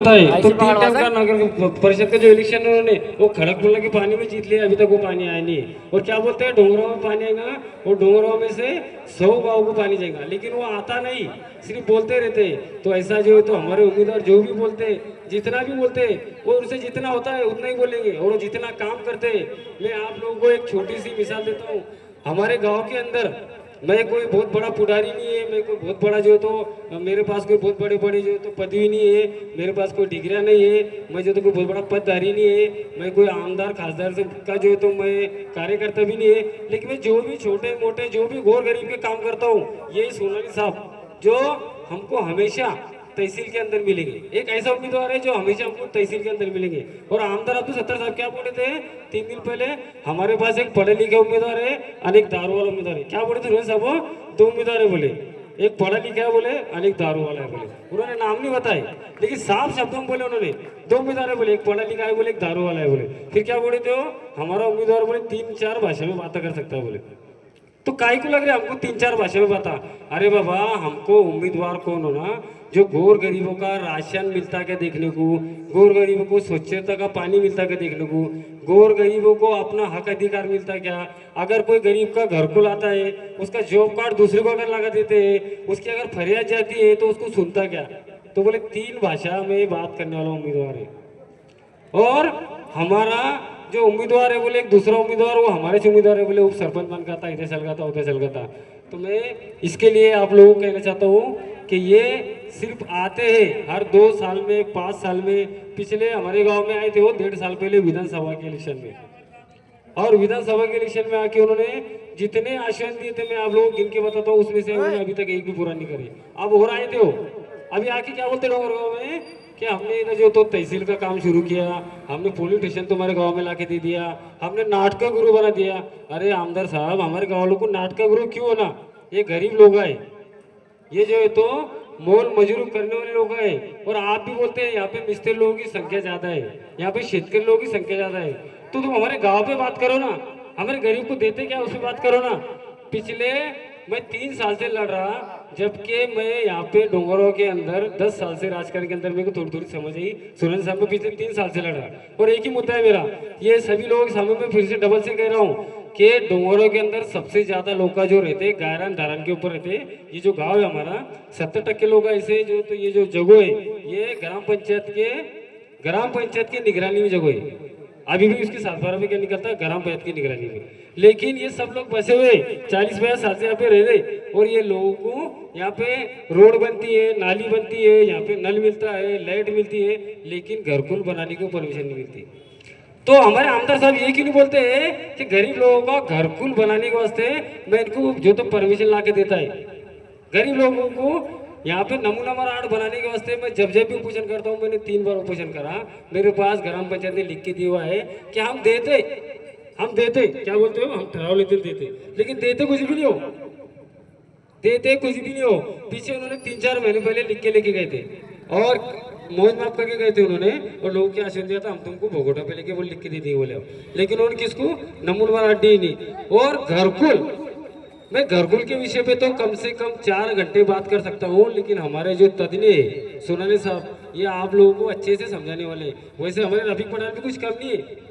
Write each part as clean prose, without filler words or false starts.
होता है। तो 3 टाइम का नगर परिषद का जो इलेक्शन उन्होंने वो खड़गपुर के पानी में जीत लिया, अभी तक वो पानी आया नहीं है। और क्या बोलते हैं डोंगराव में पानी आएगा, और डोंगराव में से 100 गाँव को पानी जाएगा, लेकिन वो आता नहीं, सिर्फ बोलते रहते हैं। तो ऐसा जो है, तो हमारे उम्मीदवार जो भी बोलते हैं, जितना भी बोलते हैं, वो उनसे जितना होता है उतना ही बोलेंगे, और वो जितना काम करते हैं। मैं आप लोगों को एक छोटी सी मिसाल देता हूँ। हमारे गाँव के अंदर मैं कोई बहुत बड़ा पुजारी नहीं है, मैं कोई बहुत बड़ा जो तो मेरे पास कोई बहुत बड़े बड़े जो तो पदवी नहीं है, मेरे पास कोई डिग्रियाँ नहीं है, मैं जो तो कोई बहुत बड़ा पदधारी नहीं है, मैं कोई आमदार खासदार से का जो है तो मैं कार्यकर्ता भी नहीं है। लेकिन मैं जो भी छोटे मोटे जो भी गौर गरीब के काम करता हूँ, यही सोनाली साहब जो हमको हमेशा तहसील के अंदर मिलेंगे। एक ऐसा उम्मीदवार है जो हमेशा हमको तहसील के अंदर मिलेंगे। और आमदार अब्दुल सत्तार साहब क्या बोले थे 3 दिन पहले, हमारे पास एक पढ़े लिखे उम्मीदवार है और एक दारू वाला उम्मीदवार है। क्या बोले थे रोहन साहब? 2 उम्मीदवार है बोले, एक पढ़ा लिखा है बोले और एक दारू वाला है बोले। उन्होंने नाम नहीं बताए, लेकिन साफ शब्दों में बोले उन्होंने 2 उम्मीदवार है बोले, एक पढ़ा लिखा है बोले, एक दारू वाला है बोले। फिर क्या बोले थे हमारा उम्मीदवार बोले 3-4 भाषा में बातें कर सकता है बोले। तो काय को लग रहा है हमको 3-4 भाषा में बता? अरे बाबा, हमको उम्मीदवार कौन होना जो गोर गरीबों का राशन मिलता क्या देखने को, गोर गरीबों को स्वच्छता का पानी मिलता क्या देखने को, गोर गरीबों को अपना हक अधिकार मिलता क्या। अगर कोई गरीब का घर को लाता है, उसका जॉब कार्ड दूसरे को अगर लगा देते हैं, उसकी अगर फरियाद जाती है तो उसको सुनता क्या। तो बोले 3 भाषा में बात करने वाला उम्मीदवार है। और हमारा जो उम्मीदवार है बोले, एक दूसरा उम्मीदवार वो हमारे से उम्मीदवार है बोले, उप सरपंच बन का था, इधर चल गया था उधर चल गया था। तो मैं इसके लिए आप लोगों को कहना चाहता हूँ कि ये सिर्फ आते हैं हर 2 साल में 5 साल में। पिछले हमारे गांव में आए थे वो 1.5 साल पहले विधानसभा के इलेक्शन में, और विधानसभा के इलेक्शन में आके उन्होंने जितने आश्वासन दिए थे मैं आप लोगों को गिन के बताता हूँ, उसमें से उन्होंने अभी तक एक भी पूरा नहीं करे। अब हो आए थे वो, अभी आके क्या बोलते डोंगर गाँव में कि हमने इधर जो तो तहसील का काम शुरू किया, हमने पुलिस स्टेशन तुम्हारे गांव में लाके दे दिया, हमने नाटक गुरु बना दिया। अरे आमदार साहब, हमारे गाँव लोग को नाटक गुरु क्यों होना? ये गरीब लोग आए, ये जो है तो मोल मजूर करने वाले लोग हैं। और आप भी बोलते हैं यहाँ पे मिस्त्री लोगों की संख्या ज्यादा है, यहाँ पे शेतकरी लोगों की संख्या ज्यादा है। तो तुम हमारे गांव पे बात करो ना, हमारे गरीब को देते क्या उस पर बात करो ना। पिछले मैं 3 साल से लड़ रहा, जबकि मैं यहाँ पे डोंगरों के अंदर 10 साल से राजकारण के अंदर मेरे को थोड़ी थोड़ी समझ आई। सुरेंद्र साहब में पिछले 3 साल से लड़ रहा, और एक ही मुद्दा है मेरा। ये सभी लोगों के सामने मैं फिर से डबल से कह रहा हूँ कि डोंगरों के अंदर सबसे ज्यादा लोग का जो रहते गायरन धारण के ऊपर रहते। ये जो गांव है हमारा 70% लोग ऐसे जो, तो ये जो जगह है ये ग्राम पंचायत के निगरानी में जगह है। अभी भी उसके 7-12 में क्या निकलता है ग्राम पंचायत की निगरानी में। लेकिन ये सब लोग बसे हुए 40-50 साल से यहाँ पे रह रहे, और ये लोगों को यहाँ पे रोड बनती है, नाली बनती है, यहाँ पे नल मिलता है, लाइट मिलती है, लेकिन घरकुल बनाने को परमिशन नहीं मिलती। तो हमारे आमदार साहब ये क्यों नहीं बोलते हैं कि गरीब लोगों का घरकुल बनाने के वास्ते मैं इनको जो तो परमिशन ला के देता है। गरीब लोगों को यहाँ पे नमूना नंबर 8 बनाने के वास्ते मैं जब भी उपोषण करता हूँ, मैंने 3 बार उपोषण करा, मेरे पास ग्राम पंचायत ने लिख के दिया हुआ है कि हम देते क्या बोलते हो, हम ठहराव लेते देते, लेकिन देते कुछ भी नहीं हो, देते कुछ भी नहीं हो। पीछे उन्होंने 3-4 महीने पहले लिख के लेके गए थे और मौज माफ करके गए थे उन्होंने, और लोगों की आश्वासन दिया था हम तुमको भोगोटा पे लेके वो लिख के दे दिए बोले। लेकिन उन्होंने किसको नमूना नंबर 8 दी नहीं। और घरकुल, मैं घरकुल के विषय पे तो कम से कम 4 घंटे बात कर सकता हूँ, लेकिन हमारे जो तज्ञ सोनाली साहब ये आप लोगों को अच्छे से समझाने वाले। वैसे हमारे रफीक पठान भी कुछ कम नहीं है,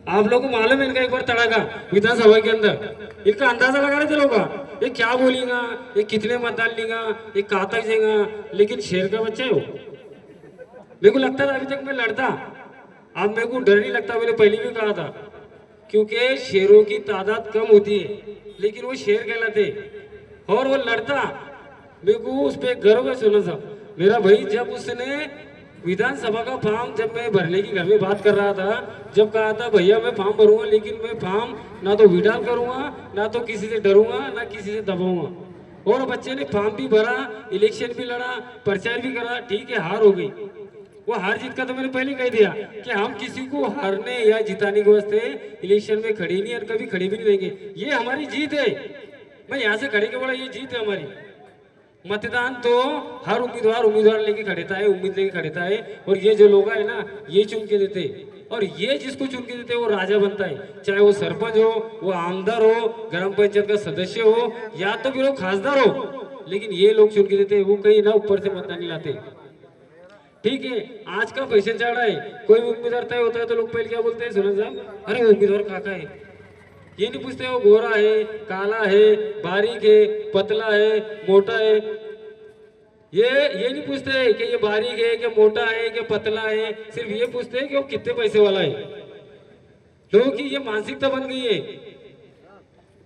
आप लोगों को मालूम है इनका एक बार तड़ाका विधानसभा के अंदर, इनका अंदाजा लगा रहे थे लोग ये क्या बोलेगा, ये कितने मतदान लेगा, ये कहाँ तक जाएगा। लेकिन शेर का बच्चा है वो। मेरे को लगता था अभी तक मैं लड़ता, अब मेरे को डर नहीं लगता, मैंने पहले भी कहा था, क्योंकि शेरों की तादाद कम होती है लेकिन वो शेर कहलाते और वो लड़ता। मेरे को उस पर गर्व है। सुनो साहब, मेरा भाई जब उसने विधानसभा का फॉर्म जब मैं भरने की घर में बात कर रहा था, जब कहा था भैया मैं फॉर्म भरूंगा, लेकिन मैं फॉर्म ना तो विड्रॉल करूंगा, ना तो किसी से डरूंगा, ना किसी से दबाऊंगा। और बच्चे ने फॉर्म भी भरा, इलेक्शन भी लड़ा, प्रचार भी करा, ठीक है हार हो गई। वो हार जीत का तो मैंने पहले कह दिया कि हम किसी को हारने या जिताने के वास्ते इलेक्शन में खड़ी नहीं और कभी खड़ी भी नहीं देंगे। ये हमारी जीत है, मैं यहाँ से खड़े के बड़ा ये जीत है हमारी। मतदान तो हर उम्मीदवार लेके खड़े था है, उम्मीद लेके खड़े था है, और ये जो लोग है ना ये चुन के देते, और ये जिसको चुन के देते वो राजा बनता है। चाहे वो सरपंच हो, वो आमदार हो, ग्राम पंचायत का सदस्य हो, या तो फिर वो खासदार हो, लेकिन ये लोग चुन के देते, वो कहीं ना ऊपर से मतदान नहीं लाते। ठीक है, आज का फैशन चल रहा है, कोई उम्मीदवार तय होता है तो लोग पहले क्या बोलते हैं सुनो साहब, अरे वो उम्मीदवार काका है। ये नहीं पूछते वो गोरा है, काला है, बारीक है, पतला है, मोटा है। ये नहीं पूछते कि ये बारीक है कि मोटा है कि पतला है, सिर्फ ये पूछते हैं कि वो कितने पैसे वाला है। लोगों की ये मानसिकता बन गई है,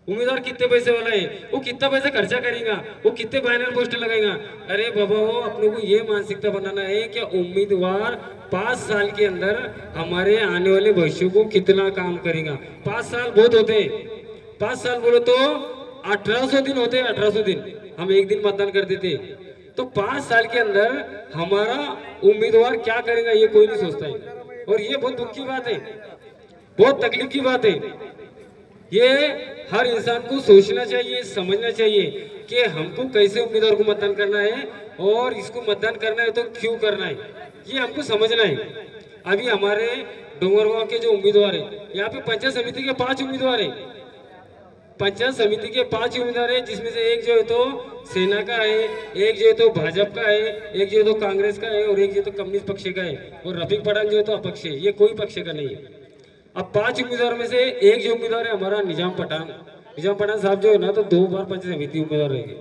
उम्मीदवार कितने पैसे वाला है, वो कितना पैसा खर्चा करेगा, वो कितने बैनर पोस्टर लगाएगा। अरे बाबा वो अपने को ये मानसिकता बनाना है कि उम्मीदवार 5 साल के अंदर हमारे आने वाले भविष्य को कितना काम करेगा। 5 साल बहुत होते हैं, 5 साल बोलो तो 1800 दिन होते हैं, 1800 दिन हम एक दिन मतदान करते थे। तो 5 साल के अंदर हमारा उम्मीदवार क्या करेगा ये कोई नहीं सोचता है। और ये बहुत दुख की बात है, बहुत तकलीफ की बात है। ये हर इंसान को सोचना चाहिए, समझना चाहिए कि हमको कैसे उम्मीदवार को मतदान करना है और इसको मतदान करना है तो क्यों करना है, ये हमको समझना है। अभी हमारे डोंगरगांव के जो उम्मीदवार है, यहाँ पे पंचायत समिति के 5 उम्मीदवार है, पंचायत समिति के 5 उम्मीदवार है, जिसमें से एक जो है तो सेना का है, एक जो है तो भाजपा का है, एक जो है तो कांग्रेस का है और एक जो है तो कम्युनिस्ट पक्ष का है, और रफीक पठान जो है तो अपक्ष है, ये कोई पक्ष का नहीं है। अब 5 उम्मीदवार में से एक जो उम्मीदवार है हमारा निजाम पठान साहब जो है ना, तो 2 बार पंचायत समिति उम्मीदवार रहेंगे।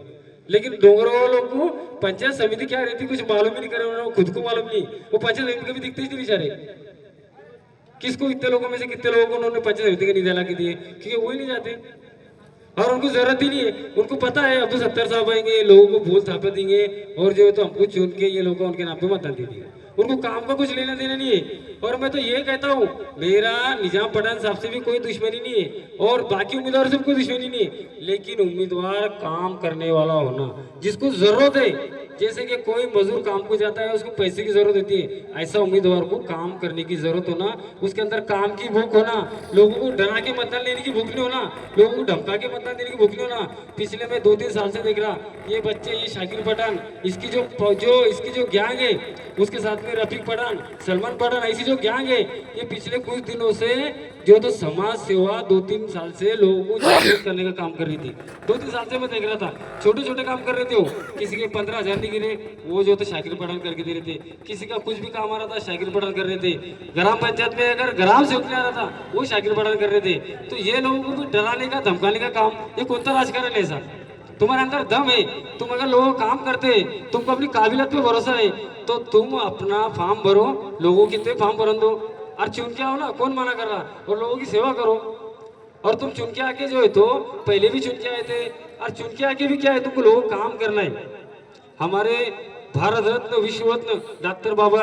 लेकिन डोंगरगांव लोगों को पंचायत समिति क्या रहती कुछ मालूम ही नहीं करे, उन्होंने खुद को मालूम नहीं, वो पंचायत समिति कभी दिखते ही नहीं बेचारे। किसको इतने लोगों में से कितने लोगों को उन्होंने पंचायत समिति के निधि ला के दिए, क्योंकि वो ही नहीं जाते और उनको जरूरत ही नहीं है। उनको पता है अब तो 70 साहब आएंगे, लोगों को बोल थापे देंगे और जो है तो हमको चुन के ये लोग उनके नाम पे मतदान दे दिए। उनको काम का कुछ लेना देना नहीं है। और मैं तो ये कहता हूँ, मेरा निजाम पठान साहब से भी कोई दुश्मनी नहीं है और बाकी उम्मीदवार से भी कोई दुश्मनी नहीं है, लेकिन उम्मीदवार काम करने वाला होना, जिसको जरूरत है। जैसे कि कोई मजदूर काम को जाता है, उसको पैसे की जरूरत होती है, ऐसा उम्मीदवार को काम करने की जरूरत होना, उसके अंदर काम की भूख होना, लोगों को डरा के मतदान लेने की भूख नहीं होना, लोगों को धमका के मतदान देने की भूख नहीं होना। पिछले मैं 2-3 साल से देख रहा, ये बच्चे, ये शाकिर पठान, इसकी जो गैंग है, उसके साथ में रफीक पठान, सलमान पठान, ऐसी जो गैंग है, ये पिछले कुछ दिनों से जो तो समाज सेवा 2-3 साल से लोगों को जागरूक करने का काम कर रही थी। 2-3 साल से मैं देख रहा था, छोटे छोटे काम कर रहे थे। वो किसी के 15,000 नहीं गिरे, वो जो तो शाकिर पठान करके दे रहे थे। किसी का कुछ भी काम आ रहा था, शाकिर पठान कर रहे थे। ग्राम पंचायत में अगर ग्राम सेवक नहीं आ रहा था, वो शाकिर पठान कर रहे थे। तो ये लोगों को भी डराने का, धमकाने का काम, ये कौन सा राजकारण है ऐसा? तुम्हारे अंदर दम है, तुम अगर लोगों का काम करते, तुमको अपनी काबिलियत पे भरोसा है, तो तुम अपना फॉर्म भरो, लोगों के फॉर्म भरन दो और चुन के आओ ना, कौन मना कर रहा, और लोगों की सेवा करो। और तुम चुन के आके जो है तो पहले भी चुन के आए थे, और चुन के आके भी क्या है, तुमको लोगों को काम करना है। हमारे भारत रत्न, विश्व रत्न डॉक्टर बाबा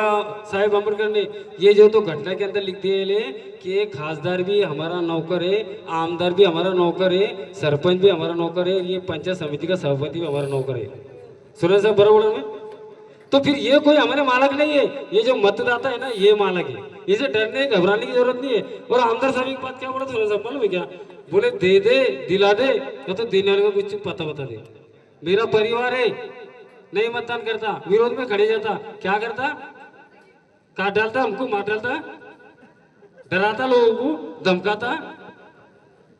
साहेब अम्बेडकर ने ये जो तो घटना के अंदर लिख दिए कि खासदार भी हमारा नौकर है, आमदार भी हमारा नौकर है, सरपंच भी हमारा नौकर है, ये पंचायत समिति का सभापति भी हमारा नौकर है। सुने साहब बराबर में? तो फिर ये कोई हमारे मालक नहीं है, ये जो मतदाता है ना, ये मालक है। इसे डरने घबराने की जरूरत नहीं है। और आमदार साहब एक बात क्या बोला सुने साहब मालूम है क्या? बोले दे दे, दिला दे, या तो देने वाले को कुछ पता बता दे। मेरा परिवार है, नहीं मतदान करता, विरोध में खड़े जाता, क्या करता, काट डालता, हमको मार डालता, डराता, लोगों को धमकाता।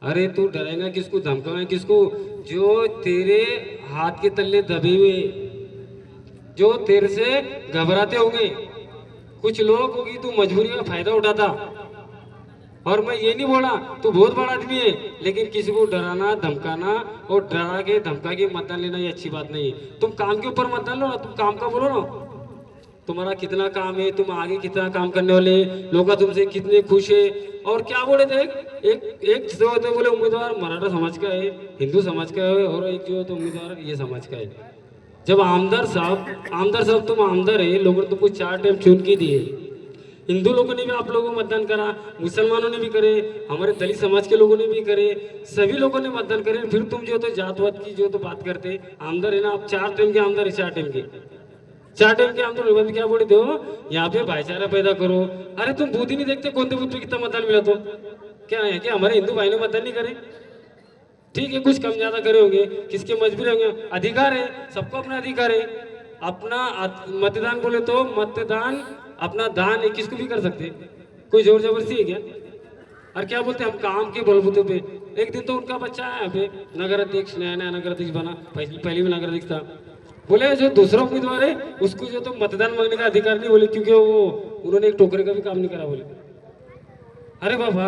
अरे तू डराएगा किसको, धमकाएगा किसको? जो तेरे हाथ के तले दबे हुए, जो तेरे से घबराते होंगे, कुछ लोग होगी, तू मजबूरी का फायदा उठाता। और मैं ये नहीं बोला तू बहुत बड़ा आदमी है, लेकिन किसी को डराना, धमकाना और डरा के धमका के मतदान लेना ये अच्छी बात नहीं है। तुम काम के ऊपर मतदान लो ना, तुम काम का बोलो ना, तुम्हारा कितना काम है, तुम आगे कितना काम करने वाले, लोग तुमसे कितने खुश है। और क्या बोले थे, एक जो होते बोले उम्मीदवार मराठा समाज का है, हिंदू समाज का है, और एक जो तो उम्मीदवार ये समाज का है। जब आमदार साहब तुम आमदार है, लोगों ने तुमको 4 टाइम चुन के दिए, हिंदू लोगों ने भी आप लोगों को मतदान करा, मुसलमानों ने भी करे, हमारे दलित समाज के लोगों ने भी करे, सभी लोगों ने मतदान करे। फिर तुम जो तो जातवाद की जो तो बात करते, आमदार है ना आप, 4 टाइम के आमदार है, 4 टाइम के आमदार क्या बोलते हो, यहाँ पे भाईचारा पैदा करो। अरे तुम बूथ ही नहीं देखते, कौन से बूथ पे कितना मतदान मिला? तो क्या है कि हमारे हिंदू भाई ने मतदान नहीं करे? ठीक है, कुछ कम ज्यादा करे होंगे, किसके मजबूरी होंगे, अधिकार है, सबको अपना अधिकार है। अपना मतदान बोले तो मतदान अपना दान है, किसको भी कर सकते, कोई जोर जबरदस्ती है क्या? और क्या बोलते हैं हम काम के बलबूते पे। एक दिन तो उनका बच्चा है यहाँ पे नगर अध्यक्ष, नया नगर अध्यक्ष बना, पहले भी नगर अध्यक्ष था, बोले जो दूसरा उम्मीदवार है उसको जो तो मतदान मांगने का अधिकार नहीं, बोले क्योंकि वो उन्होंने एक टोकरे का भी काम नहीं करा। बोले अरे बाबा,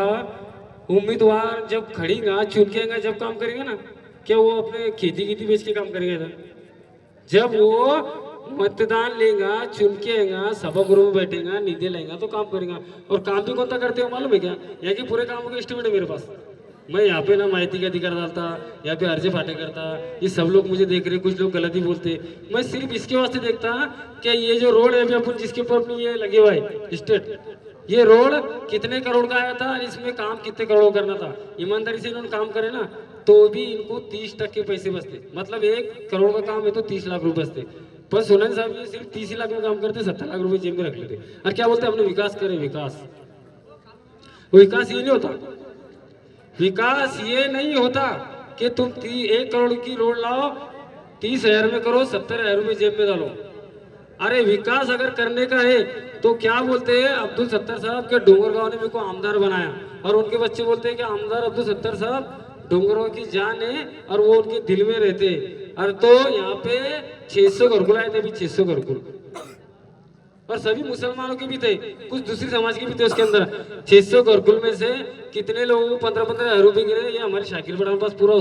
उम्मीदवार जब खड़ीगा चुन के आएगा जब काम करेगा ना, क्या वो अपने खेती बेच के काम करेगा था? जब वो मतदान लेगा, चुन के आएगा, सभा गृह में बैठेगा, निधि लेगा तो काम करेगा। और काम भी कौन सा करते हो मालूम है क्या? यहाँ के पूरे कामों का एस्टिमेट है मेरे पास। मैं यहाँ पे ना माहिती का अधिकार डालता, यहाँ पे अर्जी फाटे करता, ये सब लोग मुझे देख रहे, कुछ लोग गलत ही बोलते। मैं सिर्फ इसके वास्ते देखता कि ये जो रोड है अभी अपन जिसके ऊपर अपनी ये लगे हुआ है स्टेट, ये रोड कितने करोड़ का आया था, इसमें काम कितने करोड़ करना था। ईमानदारी से इन्होंने काम करे ना तो भी इनको 30% पैसे बचते। मतलब 1 करोड़ का काम है तो 30 लाख रुपए बचते। पर सोलन साहब ये सिर्फ 30 लाख में काम करते, 70 लाख रुपए जेब में रख लेते। और क्या बोलते हमने विकास करे। विकास ये नहीं होता। विकास ये नहीं होता कि तुम 1 करोड़ की रोड लाओ, 30,000 में करो, 70,000 रुपए जेब में डालो। अरे विकास अगर करने का है तो क्या बोलते हैं अब्दुल सत्तार साहब के डोंगरगांव ने मेरे को आमदार बनाया, और उनके बच्चे बोलते हैं कि आमदार अब्दुल सत्तार साहब डोंगरगांव की जान है और वो उनके दिल में रहते। और तो यहाँ पे 600 घरकुल आए थे, अभी 600 घरकुल, और सभी मुसलमानों के भी थे, कुछ दूसरी समाज के भी थे उसके अंदर। 600 घरकुल में से कितने लोगों को 15-15 हजार रुपए गिरे। ये हमारे शाकिर पठान पास पूरा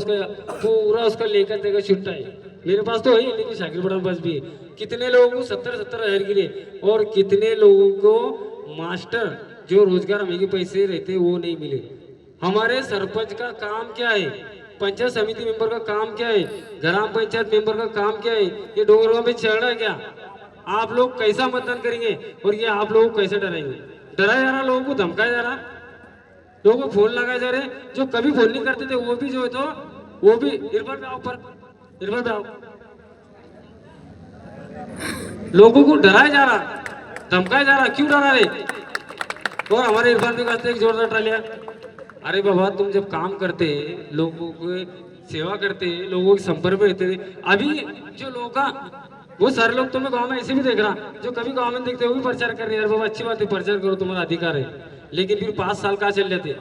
उसका लेकर देगा छुट्टा है। मेरे पास तो है लेकिन शाकिर पठान पास भी है। कितने लोगों को 70-70 हजार गिरे, और कितने लोगों को मास्टर जो रोजगार हमें के पैसे रहते वो नहीं मिले। हमारे सरपंच का काम क्या है, पंचायत समिति मेंबर का काम क्या है, ग्राम पंचायत मेंबर का काम क्या है, ये डोंगरगांव में चल रहा है क्या? आप लोग कैसा मतदान करेंगे और ये आप लोगों को कैसे डराएंगे? डराया जा रहा, लोगों को धमकाया जा रहा, लोगों को फोन लगाए जा रहे। जो कभी फोन नहीं करते थे वो भी जो है तो वो भी इरफान पे आओ, पर इरफान पे आओ। लोगों को डराया जा रहा, धमकाया जा रहा, क्यों डरा रहे? और हमारे इरफान भी कहते एक जोरदार टालिया। अरे बाबा, तुम जब काम करते, लोगों की सेवा करते, लोगों के संपर्क में रहते थे, अभी जो लोगों का वो सारे लोग तुम्हें गांव में ऐसे भी देख रहा, जो कभी गांव में देखते वो भी प्रचार कर रहे हैं। यार बाबा अच्छी बात है, प्रचार करो, तुम्हारा अधिकार है। लेकिन फिर 5 साल कहाँ चल जाते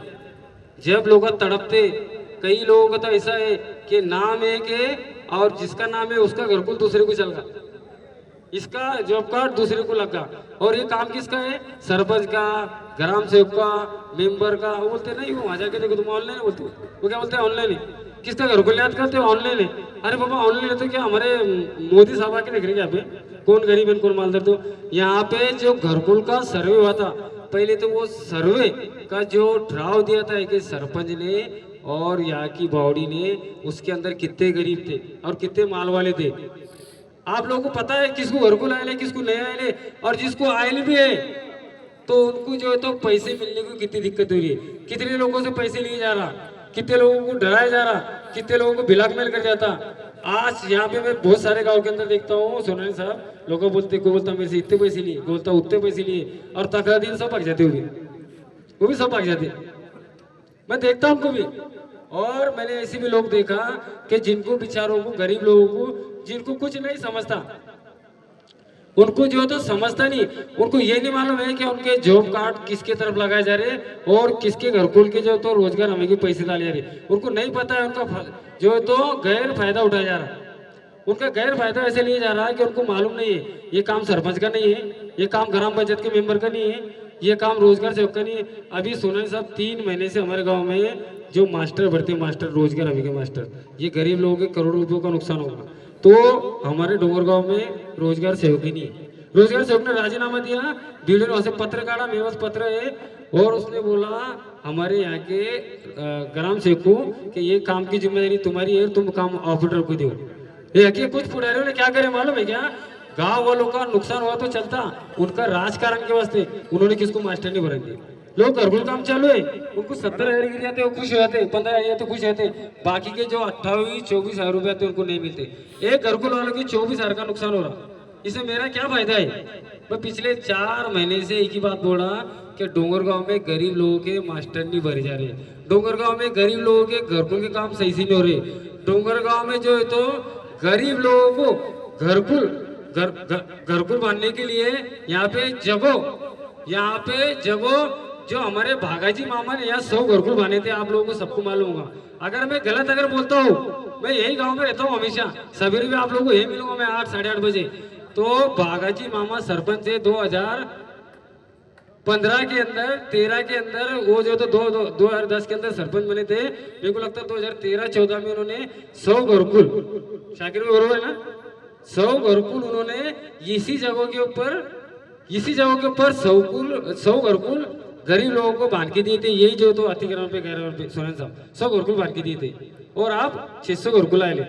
जब लोग तड़पते। कई लोगों का तो ऐसा है कि नाम एक है और जिसका नाम है उसका घरकुल दूसरे को चल गया, इसका जॉब कार्ड दूसरे को लगा। और ये काम किसका है? सरपंच का, ग्राम सेवक का, मेंबर का। वो बोलते नहीं, वो वहां जाके देखो तुम ऑनलाइन बोलते हो। वो क्या बोलते हैं? ऑनलाइन है। किसका घरकुल याद करते हो? ऑनलाइन है। अरे बाबा ऑनलाइन है तो क्या हमारे मोदी साहब आके देख रहे हैं यहाँ पे कौन गरीब है कौन मालदार? तो यहाँ पे जो घरकुल का सर्वे हुआ था पहले, तो वो सर्वे का जो ठहराव दिया था कि सरपंच ने और यहाँ की बॉडी ने, उसके अंदर कितने गरीब थे और कितने माल वाले थे। आप लोगों को पता है किसको घरकुल आए, किसको नहीं आए, और जिसको आए भी है तो उनको जो है तो पैसे मिलने को कितनी दिक्कत हो रही है। कितने लोगों से पैसे लिए जा रहा, कितने लोगों को डराया जा रहा, कितने लोगों को ब्लैकमेल कर जाता। आज यहाँ पे मैं बहुत सारे गांव के अंदर देखता हूँ सोनाली साहब, लोग बोलते को बोलता मेरे से इतने पैसे लिए, बोलता उतने पैसे लिए, और तकरा दिन सब भाग जाते वो भी सब भाग जाते। मैं देखता हूँ उनको भी। और मैंने ऐसे भी लोग देखा कि जिनको बेचारों को, गरीब लोगों को, जिनको कुछ नहीं समझता, उनको जो तो समझता नहीं, उनको ये नहीं मालूम है कि उनके जॉब कार्ड किसके तरफ लगाए जा रहे और किसके घरकुल के जो तो रोजगार हमें के पैसे डाले जा रहे। उनको नहीं पता है, उनका जो तो गैर फायदा उठाया जा रहा। उनका गैर फायदा ऐसे लिया जा रहा है कि उनको मालूम नहीं है ये काम सरपंच का नहीं है, ये काम ग्राम पंचायत के मेंबर का नहीं है, ये काम रोजगार सेवक का नहीं है। अभी सोनाली साहब 3 महीने से हमारे गाँव में जो मास्टर भर्ती, मास्टर रोजगार हमें के मास्टर, ये गरीब लोगों के करोड़ों रुपयों का नुकसान होगा। तो हमारे डोंगरगांव में रोजगार सेवक ही नहीं है। रोजगार सेवक ने राजीनामा दिया, बीडीओ ने पत्र काटा, मेरे पास पत्र है, और उसने बोला हमारे यहाँ के ग्राम सेवक को कि ये काम की जिम्मेदारी तुम्हारी है, तुम काम ऑपरेटर को दो। ये कुछ पुजारियों ने क्या करे मालूम है क्या? गांव वालों का नुकसान हुआ तो चलता, उनका राजकारण के वास्ते उन्होंने किसको मास्टर नहीं भरेंगे। लोग घरकुल काम चालू है, उनको 70,000 गिर जाते, वो खुश हो जाते, 15,000 तो खुश रहते, बाकी के जो 28-24 हजार रुपए आते उनको नहीं मिलते। एक घरकुल वालों की 24,000 का नुकसान हो रहा। इसमें मेरा क्या फायदा है? मैं पिछले 4 महीने से एक ही बात बोल रहा कि डोंगरगांव में गरीब लोगों के मास्टर नहीं भरे जा रहे, डोंगरगांव में गरीब लोगों के घरकुल के काम सही से नहीं हो रहे। डोंगरगांव में जो है तो गरीब लोगों को घरकुल बांधने के लिए यहाँ पे जगह जो हमारे भागाजी मामा ने यहाँ 100 घरकुल बने थे, आप लोगों को सबको मालूम होगा। अगर मैं गलत अगर बोलता हूँ, मैं यही गांव में रहता हूँ हमेशा, सवेरे भी आप लोगों को यही मिलूंगा मैं 8 साढ़े 8 बजे। तो भागाजी मामा सरपंच थे 2015 के अंदर, 13 के अंदर, वो जो तो 2010 के अंदर सरपंच बने थे। मेरे को लगता है 2013-14 में उन्होंने 100 घरकुल, शाकिर में बरोबर है ना, 100 घरकुल उन्होंने इसी जगह के ऊपर 100 घरकुल गरीब लोगों को बांध के दिए थे। यही जो तो अतिक्रमण पे गैर पे सोरेन साहब 100 घरकुल बांध के दिए थे, और आप 600 घरकुल आए ले।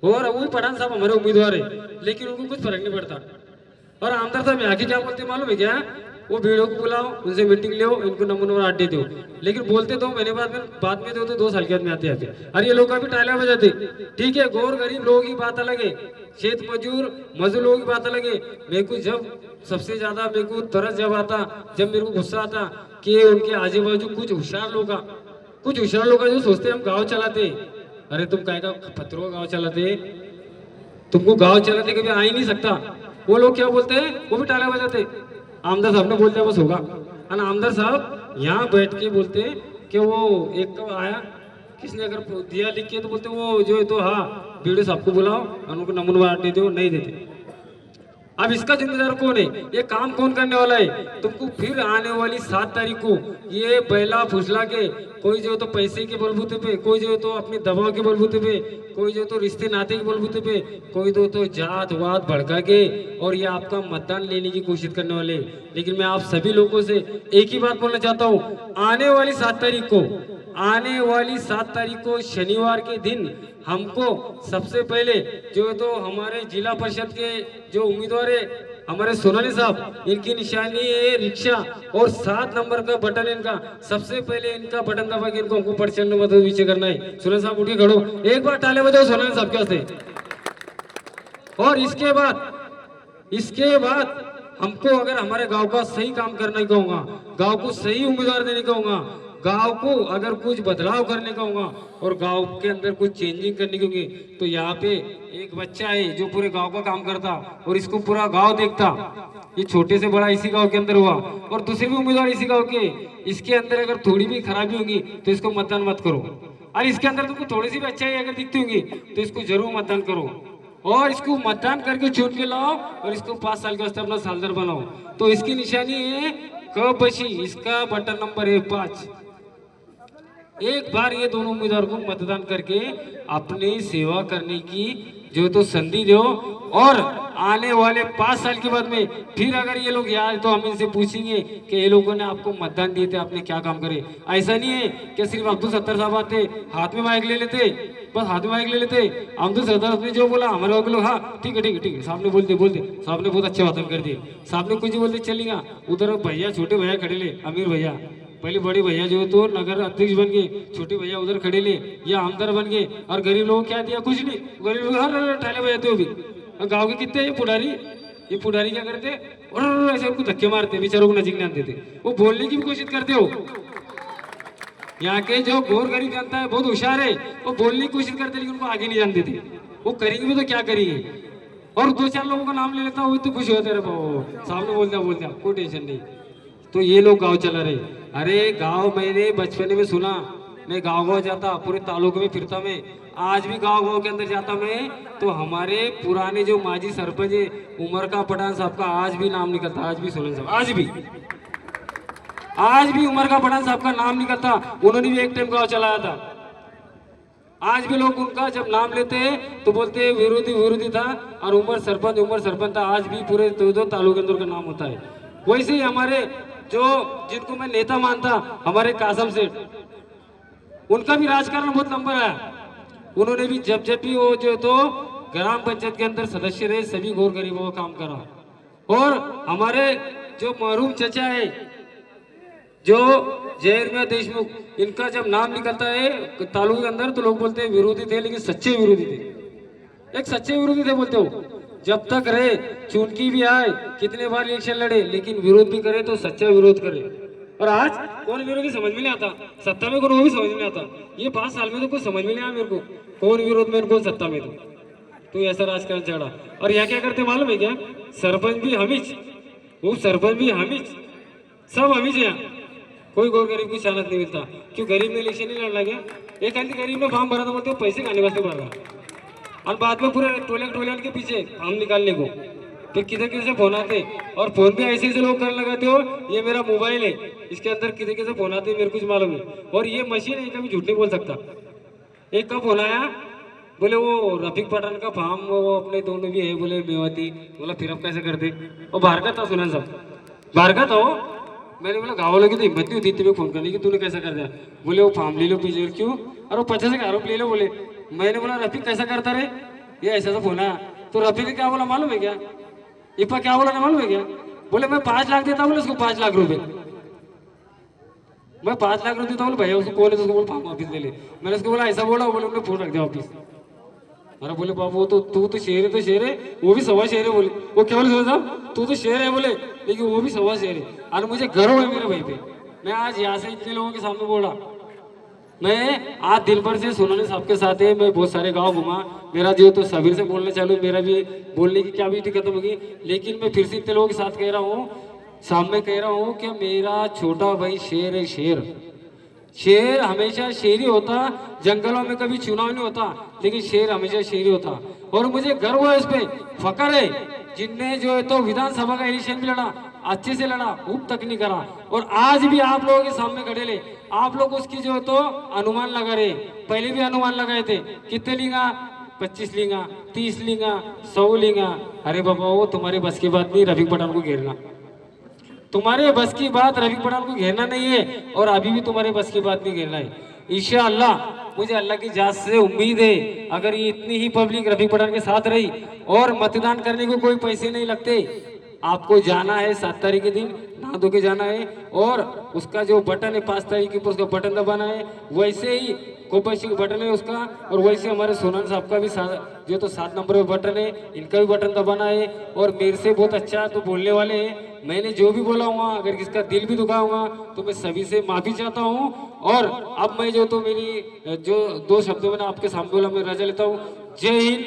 और वही पठान साहब हमारे उम्मीदवार है, लेकिन उनको कुछ फर्क नहीं पड़ता। और आमदार साहब यहाँ के क्या बोलते मालूम है क्या? वो वीडियो को बुलाओ, उनसे मीटिंग लो, इनको नंबर अड्डे दो, लेकिन बोलते 2 महीने बाद में दो तो 2 साल के बाद में आते आते। अरे ये लोग का भी टाइला बजाते, ठीक है, गौर गरीब लोगों की बात अलग है, खेत मजदूर लोगों की बात अलग है। मेरे को जब सबसे ज्यादा मेरे को तरस जब आता, जब मेरे को गुस्सा आता कि उनके आजू बाजू कुछ होशियार लोग जो सोचते हम गाँव चलाते। अरे तुम काय का पत्थरों का गाँव चलाते, तुमको गाँव चलाते कभी आ ही नहीं सकता। वो लोग क्या बोलते हैं, वो भी टाला बजाते। आमदार साहब ने बोल दिया बस होगा। और आमदार साहब यहाँ बैठ के बोलते कि वो एक तो आया, किसने अगर दिया लिख के तो बोलते वो जो है तो हाँ वीडियो साहब को बुलाओ और उनको नमूना देते, वो नहीं देते। अब इसका जिम्मेदार कौन है, ये काम कौन करने वाला है? तुमको फिर आने वाली 7 तारीख को ये बैला फुसला के, कोई जो तो पैसे के बलबूते पे, कोई जो तो अपने दबाव के बलबूते पे, कोई जो तो रिश्ते नाते के बलबूते पे, कोई तो जात वात भड़का के और ये आपका मतदान लेने की कोशिश करने वाले। लेकिन मैं आप सभी लोगों से एक ही बात बोलना चाहता हूँ, आने वाली 7 तारीख को शनिवार के दिन हमको सबसे पहले जो तो हमारे जिला परिषद के जो उम्मीदवार है हमारे सोनाली साहब, इनकी निशानी है रिक्शा और 7 नंबर का बटन इनका, सबसे पहले इनका बटन दबा के इनको हमको प्रचंड मत पीछे करना है। सोनाली साहब उठ के खड़ो, एक बार ताले बजाओ सोनाली साहब के वास्ते। और इसके बाद हमको अगर हमारे गांव का सही काम करने का होगा, गांव को सही उम्मीदवार देने का होगा, गांव को अगर कुछ बदलाव करने का होगा और गांव के अंदर कुछ चेंजिंग करने की होगी, तो यहाँ पे एक बच्चा है जो पूरे गांव का काम करता और इसको पूरा गांव देखता। ये छोटे से बड़ा इसी गांव के अंदर हुआ और दूसरे भी उम्मीदवार इसी गांव के। इसके अंदर अगर थोड़ी भी खराबी होगी तो इसको मतदान मत करो, और इसके अंदर तुमको थोड़ी सी भी अच्छाई अगर दिखती होगी तो इसको जरूर मतदान करो और इसको मतदान करके चुन के लाओ और इसको 5 साल के वास्ते अपना सालदार बनाओ। तो इसकी निशानी है क बशी, इसका बटन नंबर है 5। एक बार ये दोनों उम्मीदवार को मतदान करके अपनी सेवा करने की जो तो संधि दो, और आने वाले 5 साल के बाद में फिर अगर ये लोग यार तो हम इनसे पूछेंगे कि ये लोगों ने आपको मतदान दिए थे, आपने क्या काम करे। ऐसा नहीं है कि सिर्फ अब्दुल सत्तार साहब आते हाथ में माइक ले लेते, बस हाथ में माइक ले लेते। अब्दुल सत्तार ने जो बोला हमारे लोग हाँ ठीक है साहब ने बोलते साहब ने बहुत अच्छे बात कर दिए, साहब ने कुछ बोलते चलेगा। उधर भैया छोटे भैया खड़े ले, अमीर भैया पहले बड़े भैया जो तो नगर अध्यक्ष बन गए, छोटे भैया उधर खड़े ले या आमदार बन गए, और गरीब लोगों क्या दिया, कुछ नहीं। गरीब लोग हर ठाले बजाते हो भी। गाँव के कितने ये पुडारी क्या करते और ऐसे उनको धक्के मारते, बेचारों को नजीक नहीं आते थे। वो बोलने की भी कोशिश करते हो। यहाँ के जो गोर गरीब जनता है बहुत होशियार है, वो बोलने की कोशिश करते लेकिन उनको आगे नहीं जानते थे। वो करेंगे भी तो क्या करेंगे, और 2-4 लोगों का नाम ले लेता वो तो खुश होते रहे, सामने बोलता कोई टेंशन नहीं। तो ये लोग गांव चला रहे। अरे गांव मैंने बचपन में सुना, मैं गांव जाता, पूरे तालुके में फिरता, मैं आज भी गांव के अंदर जाता मैं, तो हमारे पुराने जो माजी सरपंच है उमर का पठान साहब का आज भी नाम निकलता, आज भी सोलन साहब, आज भी उमर का पठान साहब का नाम निकलता। उन्होंने भी एक टाइम गाँव चलाया था। आज भी लोग उनका जब नाम लेते हैं तो बोलते हैं विरोधी था, और उमर सरपंच था। आज भी पूरे दो तालुके अंदर का नाम होता है। वैसे ही हमारे जो जिनको मैं नेता मानता, हमारे कासम सेठ, उनका भी राजकारण बहुत लंबा है। उन्होंने भी जब भी वो जो तो ग्राम पंचायत के अंदर सदस्य रहे, सभी गौर गरीबों का काम करा। और हमारे जो मरहूम चचा है जो जयरमिया देशमुख, इनका जब नाम निकलता है तालुके के अंदर तो लोग बोलते हैं विरोधी थे, लेकिन सच्चे विरोधी थे। एक सच्चे विरोधी थे बोलते हो, जब तक रहे चुनकी भी आए, कितने बार इलेक्शन लड़े, लेकिन विरोध भी करे तो सच्चा विरोध करे। और आज कौन विरोधी समझ में नहीं आता, सत्ता में कौन वो भी समझ में नहीं आता। ये 5 साल में तो कुछ समझ में नहीं आया मेरे को, कौन विरोध में कौन सत्ता में। तो ऐसा राजकारण चढ़ा। और यहाँ क्या करते मालूम है क्या, सरपंच भी हमीच, वो सरपंच भी हमीच, सब हमीच है। कोई गोर गरीब की चालत नहीं मिलता। क्यों गरीब ने इलेक्शन नहीं लड़ना क्या? एक खाली गरीब ने फॉर्म भरा था बोलते पैसे खाने वास्ते भर रहा, और बाद में पूरे टोले के पीछे फॉर्म निकालने को फिर किधर किधर से फोन आते, और फोन भी ऐसे ऐसे लोग करने लगाते हो। ये मेरा मोबाइल है, इसके अंदर किधर किधर फोन आते मेरे कुछ मालूम है, और ये मशीन है, कभी झूठ नहीं बोल सकता। एक का फोन आया, बोले वो रफीक पठान का फार्म वो अपने दोनों भी है बोले मेवाती। बोला फिर अब कैसे करते? और बाहर का था, सुना सब बाहर का था वो। मैंने बोला गाँव लोग तो हिम्मत नहीं होती तुम्हें फोन करने की, तूने कैसा कर दिया? बोले वो फार्म ले लो पीछे। क्यों? और वो 50 का आरोप ले लो बोले। मैंने बोला रफीक कैसा करता रे? ये ऐसा सा फोन आया। तो रफीक ने क्या बोला मालूम है क्या? इप्पा क्या बोला ना मालूम है क्या? बोले मैं 5 लाख देता, बोले उसको 5 लाख रुपए, मैं 5 लाख रुपए देता हूँ। भैया उसको बोले, तो उसको बोले फार्म ऑफिस ले ले। मैंने उसको बोला ऐसा बोला, बोले उन्होंने फोन रख दिया ऑफिस। अरे बोले बाबू वो तो तू तो शेर है, तो शेर है, वो भी सवा शेर है। बोले वो क्या बोले साहब, तू तो शेर है बोले, लेकिन वो भी सवा शेर है। और मुझे गर्व है मेरे भाई पे। मैं आज यहाँ से इतने लोगों के सामने बोला, मैं आज दिन भर से सोनाली साहब के साथ है, मैं बहुत सारे गांव घुमा, मेरा जो तो सबीर से बोलने चालू, मेरा भी बोलने की क्या भी खत्म होगी। लेकिन मैं फिर से इतने लोगों के साथ कह रहा हूँ, सामने कह रहा हूँ कि मेरा छोटा भाई शेर है। शेर शेर हमेशा शेर ही होता। जंगलों में कभी चुनाव नहीं होता, लेकिन शेर हमेशा शेर ही होता। और मुझे गर्व है, इस पे फकर है, जिनने जो है तो विधानसभा का इलेक्शन भी लड़ा, अच्छे से लड़ा, ऊप तक नहीं करा। और आज भी आप लोगों के सामने खड़े ले, आप लोग उसकी जो है तो अनुमान लगा रहे। पहले भी अनुमान लगाए थे, कितने लेगा? 25 लेगा, 30 लेगा, 100 लेगा। अरे बाबा वो तुम्हारे बस की बात नहीं रफीक पठान को घेरना, तुम्हारे बस की बात रफीक पठान को घेरना नहीं है, और अभी भी तुम्हारे बस की बात नहीं घेरना है। इंशाअल्लाह मुझे अल्लाह की जात से उम्मीद है, अगर ये इतनी ही पब्लिक रफीक पठान के साथ रही, और मतदान करने को कोई पैसे नहीं लगते, आपको जाना है 7 तारीख के दिन, नहा धो के जाना है, और उसका जो बटन है 5 तारीख के ऊपर उसका बटन दबाना है। वैसे ही कोपैसी का बटन है उसका, और वैसे हमारे सोनाली साहब का भी जो तो 7 नंबर पे बटन है, इनका भी बटन दबाना है। और मेरे से बहुत अच्छा तो बोलने वाले हैं, मैंने जो भी बोला हुआ, अगर किसका दिल भी दुखा हुआ तो मैं सभी से माफी चाहता हूँ। और अब मैं जो तो मेरी जो 2 शब्दों मैंने आपके सामने बोला, मैं रजा लेता हूँ। जय हिंद,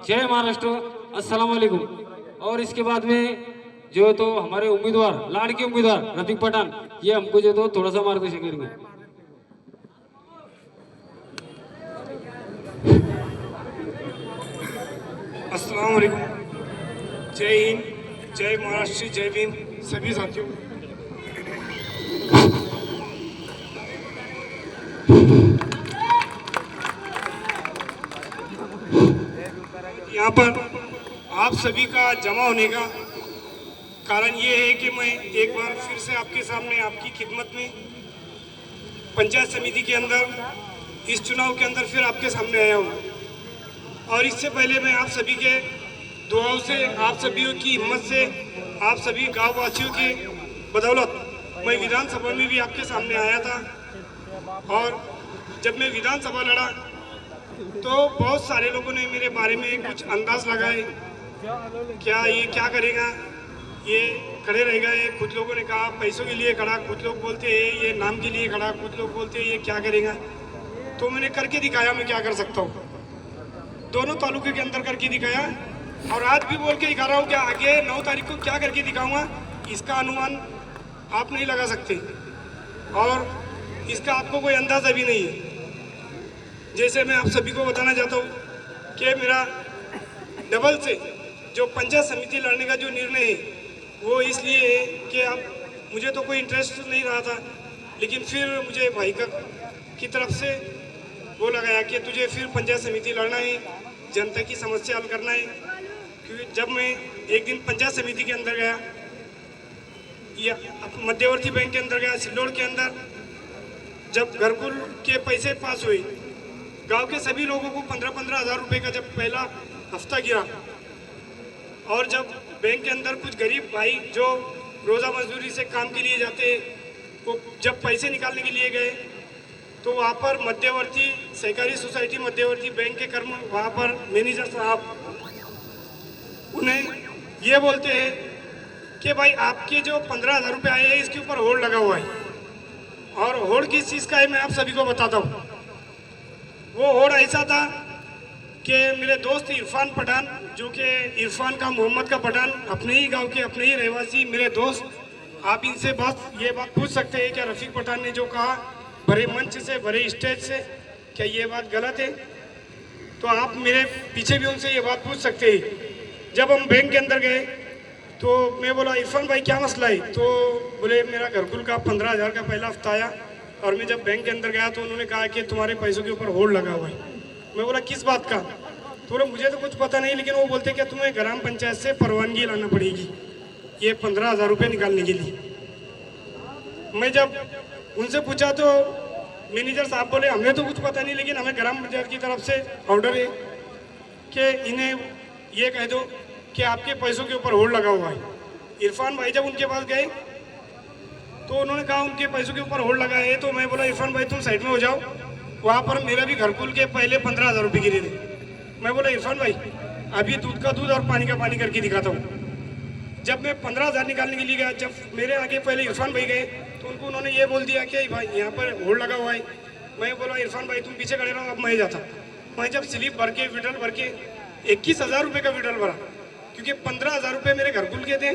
जय महाराष्ट्र, अस्सलाम वालेकुम। और इसके बाद में जो तो हमारे उम्मीदवार, लाड़के उम्मीदवार रफीक पठान, ये हमको जो तो थोड़ा सा मार्गदर्शन करेंगे। अस्सलाम वालेकुम, जय हिंद, जय महाराष्ट्र, जय भीम सभी साथियों। यहाँ पर आप सभी का जमा होने का कारण ये है कि मैं एक बार फिर से आपके सामने आपकी खिदमत में पंचायत समिति के अंदर इस चुनाव के अंदर फिर आपके सामने आया हूँ। और इससे पहले मैं आप सभी के दुआओं से, आप सभी की हिम्मत से, आप सभी गाँव वासियों की बदौलत मैं विधानसभा में भी आपके सामने आया था। और जब मैं विधानसभा लड़ा तो बहुत सारे लोगों ने मेरे बारे में कुछ अंदाज लगाए, क्या ये क्या करेगा, ये खड़े रहेगा। ये कुछ लोगों ने कहा पैसों के लिए खड़ा, कुछ लोग बोलते हैं ये नाम के लिए खड़ा, कुछ लोग बोलते हैं ये क्या करेगा। तो मैंने करके दिखाया मैं क्या कर सकता हूँ, दोनों तालुके के अंदर करके दिखाया। और आज भी बोल के दिखा रहा हूँ कि आगे 9 तारीख को क्या करके दिखाऊंगा, इसका अनुमान आप नहीं लगा सकते, और इसका आपको कोई अंदाज़ा भी नहीं है। जैसे मैं आप सभी को बताना चाहता हूँ कि मेरा डबल से जो पंचायत समिति लड़ने का जो निर्णय है वो इसलिए है कि अब मुझे तो कोई इंटरेस्ट नहीं रहा था, लेकिन फिर मुझे भाई की तरफ से बोला गया कि तुझे फिर पंचायत समिति लड़ना है, जनता की समस्या हल करना है। क्योंकि जब मैं एक दिन पंचायत समिति के अंदर गया या मध्यवर्ती बैंक के अंदर गया, सिल्लोड़ के अंदर, जब घरकुल के पैसे पास हुए, गांव के सभी लोगों को 15-15 हज़ार रुपये का जब पहला हफ्ता गिरा, और जब बैंक के अंदर कुछ गरीब भाई जो रोज़ा मजदूरी से काम के लिए जाते, वो जब पैसे निकालने के लिए गए तो वहाँ पर मध्यवर्ती सहकारी सोसाइटी मध्यवर्ती बैंक के कर्म, वहाँ पर मैनेजर साहब उन्हें ये बोलते हैं कि भाई आपके जो 15,000 रुपये आए हैं इसके ऊपर होल्ड लगा हुआ है। और होल्ड किस चीज़ का है मैं आप सभी को बताता हूँ। वो होल्ड ऐसा था कि मेरे दोस्त इरफान पठान, जो कि इरफान का मोहम्मद का पठान, अपने ही गांव के अपने ही रहवासी मेरे दोस्त आप इनसे बस ये बात पूछ सकते हैं क्या रफीक पठान ने जो कहा भरे मंच से भरे स्टेज से, क्या ये बात गलत है? तो आप मेरे पीछे भी उनसे ये बात पूछ सकते हैं। जब हम बैंक के अंदर गए तो मैं बोला इरफान भाई क्या मसला है? तो बोले मेरा घरकुल का 15,000 का पहला हफ्ता आया और मैं जब बैंक के अंदर गया तो उन्होंने कहा कि तुम्हारे पैसों के ऊपर होल्ड लगा हुआ है। मैं बोला किस बात का? तो बोले मुझे तो कुछ पता नहीं, लेकिन वो बोलते कि तुम्हें ग्राम पंचायत से परवानगी लाना पड़ेगी ये 15,000 रुपये निकालने के लिए। मैं जब उनसे पूछा तो मैनेजर साहब बोले हमें तो कुछ पता नहीं, लेकिन हमें ग्राम पंचायत की तरफ से ऑर्डर है कि इन्हें ये कह दो कि आपके पैसों के ऊपर होल्ड लगा हुआ है। इरफान भाई जब उनके पास गए तो उन्होंने कहा उनके पैसों के ऊपर होल्ड लगा है। तो मैं बोला इरफान भाई तुम साइड में हो जाओ, वहाँ पर मेरा भी घरकुल के पहले 15,000 रुपये गिरे थे। मैं बोला इरफान भाई अभी दूध का दूध और पानी का पानी करके दिखाता हूँ। जब मैं 15,000 निकालने के लिए गया, जब मेरे आगे पहले इरफान भाई गए तो उनको उन्होंने ये बोल दिया कि भाई यहाँ पर होल्ड लगा हुआ है। मैं बोला इरफान भाई तुम पीछे खड़े रहो, अब मैं जाता। मैं जब स्लिप भर के विड्रॉल भर के 21,000 रुपये का विड्रॉल भरा, क्योंकि 15,000 रुपये मेरे घरकुल के थे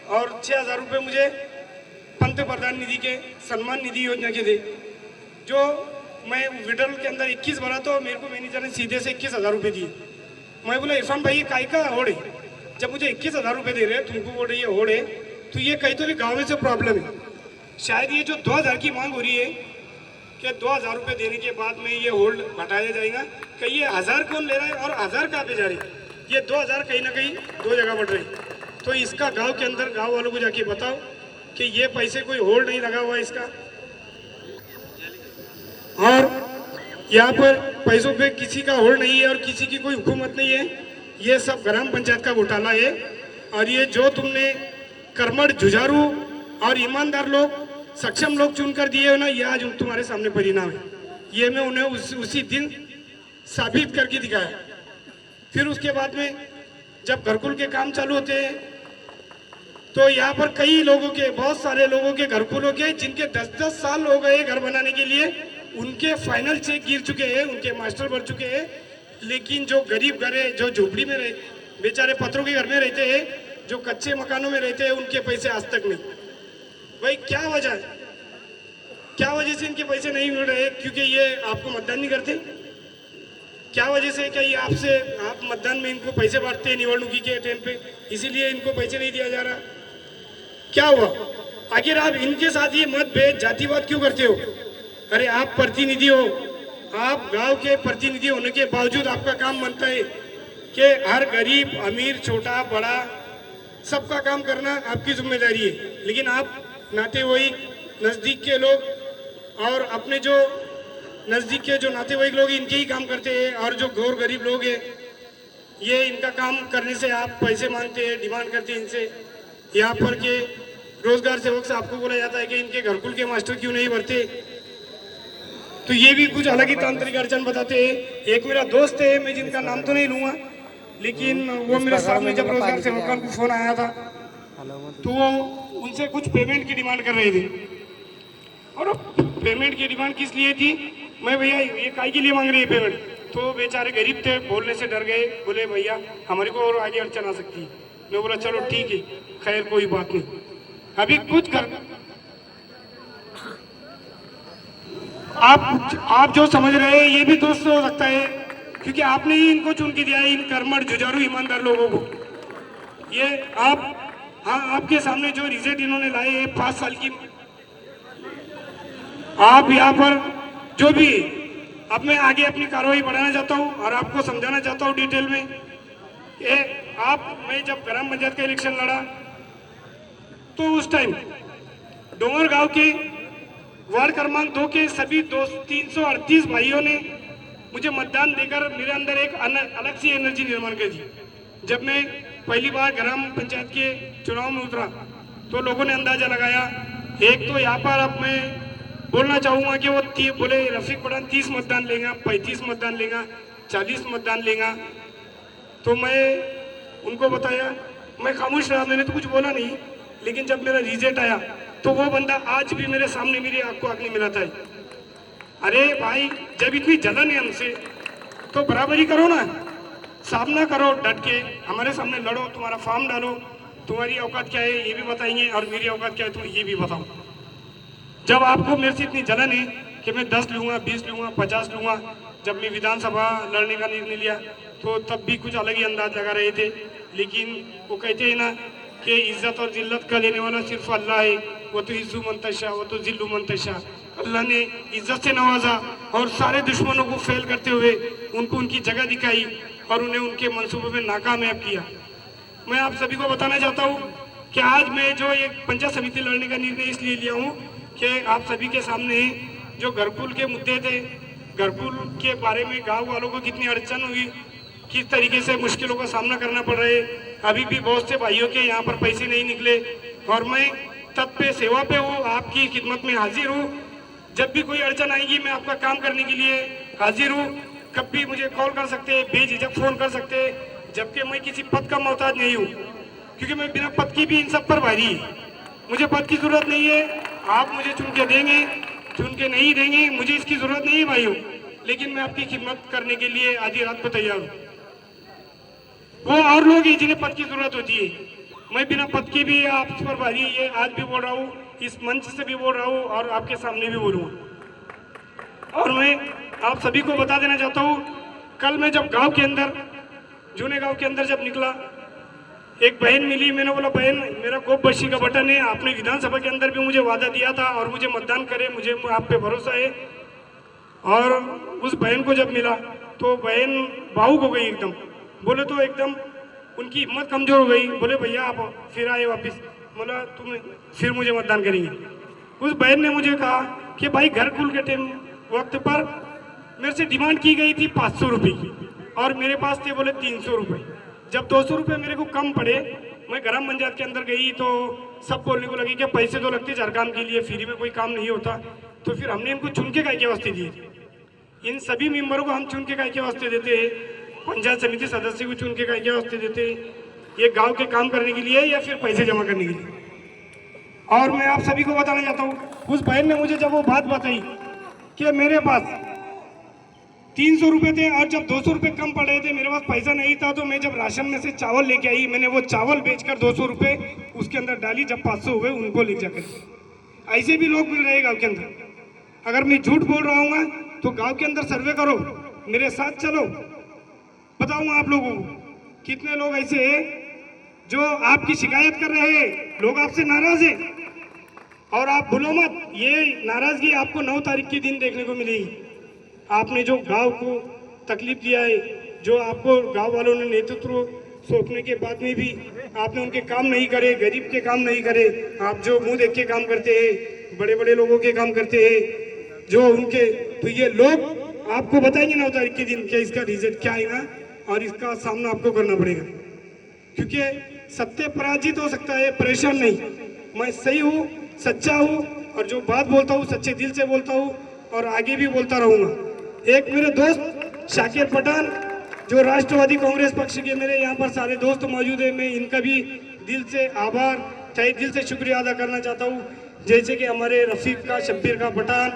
और 6,000 रुपये मुझे पंत प्रधान निधि के सम्मान निधि योजना के थे। जो मैं विड्रॉल के अंदर 21 भरा तो मेरे को मैनेजर ने सीधे से 21,000 रुपये दिए। मैं बोला इरफान भाई ये काय का होड़ है? जब मुझे 21,000 रुपये दे रहे हैं तुमको बोल रही है होड़ है, तो ये कहीं तो भी गाँव में से प्रॉब्लम है। शायद ये जो 2,000 की मांग हो रही है कि 2,000 रुपये देने के बाद में ये होल्ड हटाया जाएगा, कहीं ये 1,000 कौन ले रहा है और 1,000 कहाँ पे जा रही है? ये 2,000 कहीं ना कहीं दो जगह बढ़ रही। तो इसका गांव के अंदर गांव वालों को जाके बताओ कि ये पैसे कोई होल्ड नहीं लगा हुआ इसका, और यहाँ पर पैसों पे किसी का होल्ड नहीं है और किसी की कोई हुकूमत नहीं है। ये सब ग्राम पंचायत का घोटाला है। और ये जो तुमने कर्मठ जुझारू और ईमानदार लोग सक्षम लोग चुन कर दिए हो ना, ये आज तुम्हारे सामने परिणाम है। ये मैं उन्हें उसी दिन साबित करके दिखाया। फिर उसके बाद में जब घरकुल के काम चालू होते हैं तो यहाँ पर कई लोगों के, बहुत सारे लोगों के घरकुलों के जिनके 10-10 साल हो गए घर बनाने के लिए, उनके फाइनल चेक गिर चुके हैं, उनके मास्टर भर चुके हैं। लेकिन जो गरीब घर है, जो झोपड़ी में रहे, बेचारे पत्थरों के घर में रहते हैं, जो कच्चे मकानों में रहते हैं, उनके पैसे आज तक नहीं। भाई क्या वजह है? क्या वजह से इनके पैसे नहीं मिल रहे? क्योंकि ये आपको मतदान नहीं करते? क्या वजह से? क्या ये आप मतदान में इनको पैसे बांटते हैं निवडणुकी के टाइम पे, इसीलिए इनको पैसे नहीं दिया जा रहा? क्या हुआ? आखिर आप इनके साथ ये मतभेद जातिवाद क्यों करते हो? अरे आप प्रतिनिधि हो, आप गांव के प्रतिनिधि होने के बावजूद आपका काम बनता है कि हर गरीब अमीर छोटा बड़ा सबका काम करना आपकी जिम्मेदारी है। लेकिन आप नातेवाईक नज़दीक के लोग और अपने जो नज़दीक के जो नातेवाईक लोग इनके ही काम करते हैं, और जो गौर गरीब लोग हैं ये इनका काम करने से आप पैसे मांगते हैं, डिमांड करते हैं इनसे। यहाँ पर के रोजगार सेवक से आपको बोला जाता है कि इनके घरकुल के मास्टर क्यों नहीं भरते, तो ये भी कुछ अलग ही तांत्रिक अड़चन बताते हैं। एक मेरा दोस्त है, मैं जिनका नाम तो नहीं लूँगा, लेकिन वो मेरे सामने जब रोजगार सेवकों को फोन आया था तो वो उनसे कुछ पेमेंट की डिमांड कर रहे थे। और पेमेंट की डिमांड किस लिए थी? मैं भैया ये काय के लिए मांग रही है पेमेंट? तो बेचारे गरीब थे, बोलने से डर गए, बोले भैया हमारे को और आगे अड़चन आ सकती है। मैं बोला चलो ठीक है, खैर कोई बात नहीं। अभी कुछ कर आप जो समझ रहे हैं ये भी दोस्त हो सकता है, क्योंकि आपने ही इनको चुन के दिया है, इन कर्मठ जुझारू ईमानदार लोगों को। ये आप, हाँ, आपके सामने जो रिजल्ट इन्होंने लाए हैं 5 साल की, आप यहाँ पर जो भी, अब मैं आगे अपनी कार्रवाई बढ़ाना चाहता हूँ और आपको समझाना चाहता हूँ डिटेल में। मैं जब ग्राम पंचायत का इलेक्शन लड़ा तो उस टाइम डोंगर गांव के वार्ड क्रमांक 2 के सभी 338 भाइयों ने मुझे मतदान देकर मेरे अंदर एक अलग सी एनर्जी निर्माण कर दी। जब मैं पहली बार ग्राम पंचायत के चुनाव में उतरा तो लोगों ने अंदाजा लगाया। एक तो यहाँ पर अब मैं बोलना चाहूँगा कि वो बोले रफीक पठान 30 मतदान लेगा, 35 मतदान लेगा, 40 मतदान लेगा। तो मैं उनको बताया, मैं खामोश रहा, मैंने तो कुछ बोला नहीं। लेकिन जब मेरा रिजल्ट आया तो वो बंदा आज भी मेरे सामने मेरी आंख को आंख नहीं मिलाता है। अरे भाई जब इतनी जलन है हमसे तो बराबरी करो ना, सामना करो, डट के हमारे सामने लड़ो, तुम्हारा फॉर्म डालो, तुम्हारी औकात क्या है ये भी बताएंगे और मेरी औकात क्या है तुम ये भी बताओ। जब आपको मेरे से इतनी जलन है कि मैं 10 लूँगा, 20 लूँगा, 50 लूँगा, जब मैं विधानसभा लड़ने का निर्णय लिया तो तब भी कुछ अलग ही अंदाज लगा रहे थे। लेकिन वो कहते हैं ना कि इज्जत और जिल्लत का लेने वाला सिर्फ अल्लाह है। वो तो इज्जू मंतशा, वो तो जिल्लू मंतशा। अल्लाह ने इज्जत से नवाजा और सारे दुश्मनों को फेल करते हुए उनको उनकी जगह दिखाई और उन्हें उनके मंसूबों में नाकामयाब किया। मैं आप सभी को बताना चाहता हूँ कि आज मैं जो ये पंचायत समिति लड़ने का निर्णय इसलिए लिया हूँ कि आप सभी के सामने जो घरकुल के मुद्दे थे, घरकुल के बारे में गांव वालों को कितनी अड़चन हुई, किस तरीके से मुश्किलों का सामना करना पड़ रहा है। अभी भी बहुत से भाइयों के यहाँ पर पैसे नहीं निकले और मैं तत्पे सेवा पे हूँ, आपकी खिदमत में हाजिर हूँ। जब भी कोई अड़चन आएगी मैं आपका काम करने के लिए हाजिर हूँ। कभी भी मुझे कॉल कर सकते हैं, बेझिझक फ़ोन कर सकते हैं, जबकि मैं किसी पद का मोहताज नहीं हूँ, क्योंकि मैं बिना पद की भी इन सब पर भारी। मुझे पद की ज़रूरत नहीं है। आप मुझे चुन के देंगे, चुन के नहीं देंगे, मुझे इसकी ज़रूरत नहीं है भाइयों, लेकिन मैं आपकी खिदमत करने के लिए आधी रात को तैयार हूँ। वो और लोग हैं जिन्हें पद की ज़रूरत होती है, मैं बिना पद के भी आप पर भारी ये आज भी बोल रहा हूँ, इस मंच से भी बोल रहा हूँ और आपके सामने भी बोलूँगा। और मैं आप सभी को बता देना चाहता हूँ, कल मैं जब गांव के अंदर, जूने गांव के अंदर जब निकला, एक बहन मिली। मैंने बोला बहन मेरा गोप बशी का बटन है, आपने विधानसभा के अंदर भी मुझे वादा दिया था और मुझे मतदान करे, मुझे आप पे भरोसा है। और उस बहन को जब मिला तो बहन भावुक हो गई एकदम। बोले तो एकदम उनकी हिम्मत कमजोर हो गई। बोले भैया आप फिर आए वापस, बोला तुम फिर मुझे मतदान करेंगे। उस बहन ने मुझे कहा कि भाई घरकुल के टाइम वक्त पर मेरे से डिमांड की गई थी 500 रुपये की और मेरे पास थे बोले 300 रुपये। जब 200 रुपये मेरे को कम पड़े, मैं ग्राम पंचायत के अंदर गई तो सब बोलने को लगी कि पैसे तो लगते हर काम के लिए, फ्री में कोई काम नहीं होता। तो फिर हमने इनको चुन के काय के वास्ते दिए। इन सभी मेंबरों को हम चुन के काय के वास्ते देते हैं, पंचायत समिति सदस्य को चुन के काय के वास्ते देते हैं, ये गांव के काम करने के लिए या फिर पैसे जमा करने के लिए। और मैं आप सभी को बताना चाहता हूँ, उस बहन ने मुझे जब वो बात बताई कि मेरे पास 300 रुपये थे और जब 200 रुपये कम पड़ रहे थे, मेरे पास पैसा नहीं था, तो मैं जब राशन में से चावल लेके आई, मैंने वो चावल बेचकर 200 रुपये उसके अंदर डाली, जब 500 हुए उनको ले जाकर। ऐसे भी लोग मिल रहे हैं गाँव के अंदर। अगर मैं झूठ बोल रहा हूँ तो गाँव के अंदर सर्वे करो, मेरे साथ चलो, बताऊंगा आप लोगों को कितने लोग ऐसे हैं जो आपकी शिकायत कर रहे हैं, लोग आपसे नाराज हैं। और आप भूलो मत, ये नाराजगी आपको 9 तारीख के दिन देखने को मिलेगी। आपने जो गांव को तकलीफ दिया है, जो आपको गांव वालों ने नेतृत्व सौंपने के बाद में भी आपने उनके काम नहीं करे, गरीब के काम नहीं करे, आप जो मुंह देख के काम करते हैं, बड़े बड़े लोगों के काम करते हैं जो उनके, तो ये लोग आपको बताएंगे 9 तारीख के दिन कि इसका रिजल्ट क्या आएगा और इसका सामना आपको करना पड़ेगा। क्योंकि सत्य पराजित हो सकता है, परेशान नहीं। मैं सही हूँ, सच्चा हूँ और जो बात बोलता हूँ सच्चे दिल से बोलता हूँ और आगे भी बोलता रहूँगा। एक मेरे दोस्त शाकिर पठान जो राष्ट्रवादी कांग्रेस पक्ष के, मेरे यहाँ पर सारे दोस्त मौजूद हैं, मैं इनका भी दिल से आभार, तहे दिल से शुक्रिया अदा करना चाहता हूँ। जैसे कि हमारे रफीक का, शब्बीर का पठान,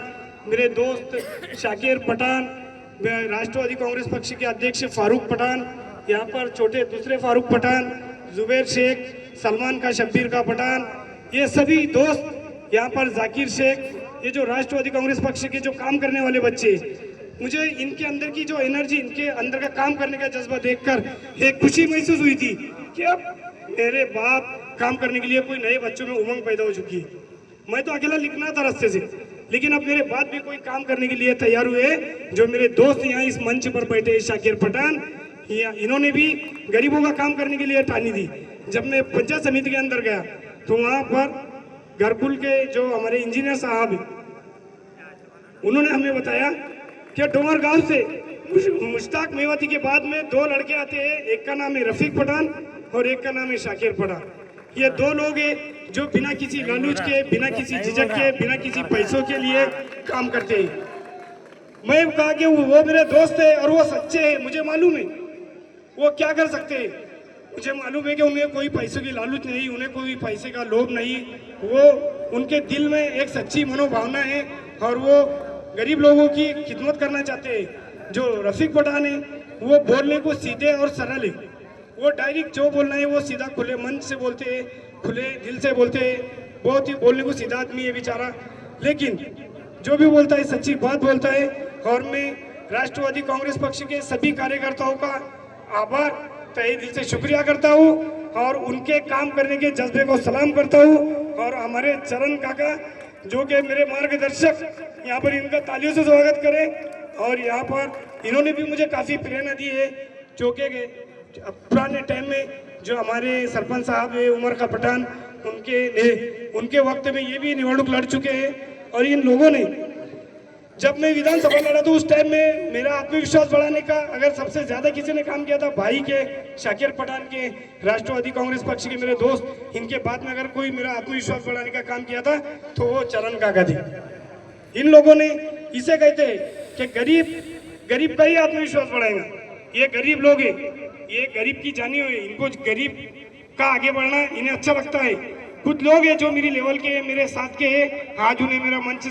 मेरे दोस्त शाकिर पठान, राष्ट्रवादी कांग्रेस पक्ष के अध्यक्ष फारूक पठान, यहाँ पर छोटे दूसरे फारूक पठान, जुबैर शेख, सलमान का, शब्बीर का पठान, ये सभी दोस्त यहाँ पर, जाकिर शेख, ये जो राष्ट्रवादी कांग्रेस पक्ष के जो काम करने वाले बच्चे, मुझे इनके अंदर की जो एनर्जी, इनके अंदर का काम करने का जज्बा देखकर एक खुशी महसूस हुई थी कि अब मेरे बाप काम करने के लिए कोई नए बच्चों में उमंग पैदा हो चुकी है। मैं तो अकेला लिखना था रास्ते से, लेकिन अब मेरे बाद भी कोई काम करने के लिए तैयार हुए। जो मेरे दोस्त यहाँ इस मंच पर बैठे हैं, शाकिर पठान, इन्होंने भी गरीबों का काम करने के लिए ठानी थी। जब मैं पंचायत समिति के अंदर गया तो वहाँ पर घरकुल के जो हमारे इंजीनियर साहब हैं, उन्होंने हमें बताया कि डोंगर गांव से मुश्ताक मेवाती के बाद में 2 लड़के आते हैं, एक का नाम है रफीक पठान और एक का नाम है शाकिर पठान। ये 2 लोग हैं जो बिना किसी लालूच के, बिना किसी झिझक के, बिना किसी पैसों के लिए काम करते हैं। मैं कहा कि वो मेरे दोस्त है और वो सच्चे हैं, मुझे मालूम है वो क्या कर सकते हैं। मुझे मालूम है कि उन्हें कोई पैसों की लालूच नहीं, उन्हें कोई पैसे का लोभ नहीं, वो उनके दिल में एक सच्ची मनोभावना है और वो गरीब लोगों की खिदमत करना चाहते हैं। जो रफीक पठान है वो बोलने को सीधे और सरल है, वो डायरेक्ट जो बोलना है वो सीधा खुले मन से बोलते हैं, खुले दिल से बोलते हैं। बहुत ही बोलने को सीधा आदमी है बेचारा, लेकिन जो भी बोलता है सच्ची बात बोलता है। और मैं राष्ट्रवादी कांग्रेस पक्ष के सभी कार्यकर्ताओं का आभार तहे दिल से शुक्रिया करता हूँ और उनके काम करने के जज्बे को सलाम करता हूँ। और हमारे चरण काका जो कि मेरे मार्गदर्शक, यहाँ पर इनका तालियों से स्वागत करें। और यहाँ पर इन्होंने भी मुझे काफ़ी प्रेरणा दी है, जो कि पुराने टाइम में जो हमारे सरपंच साहब है उमर का पठान, उनके वक्त में ये भी निवडणूक लड़ चुके हैं। और इन लोगों ने, जब मैं विधानसभा लड़ा तो उस टाइम में मेरा आत्मविश्वास बढ़ाने का अगर सबसे ज्यादा किसी ने काम किया था भाई के, शाकिर पठान के, राष्ट्रवादी कांग्रेस पक्ष के मेरे दोस्त, इनके बाद में अगर कोई मेरा आत्मविश्वास बढ़ाने का काम किया था तो वो चरण काका थे। इन लोगों ने इसे कहते हैं कि गरीब का ही आत्मविश्वास बढ़ाएगा। ये गरीब लोग हैं, ये गरीब की जानी हुई, इनको गरीब का आगे बढ़ना इन्हें अच्छा लगता है। कुछ लोग हैं जो मेरी लेवल के, मेरे साथ के हैं, आज उन्हें मेरा मंच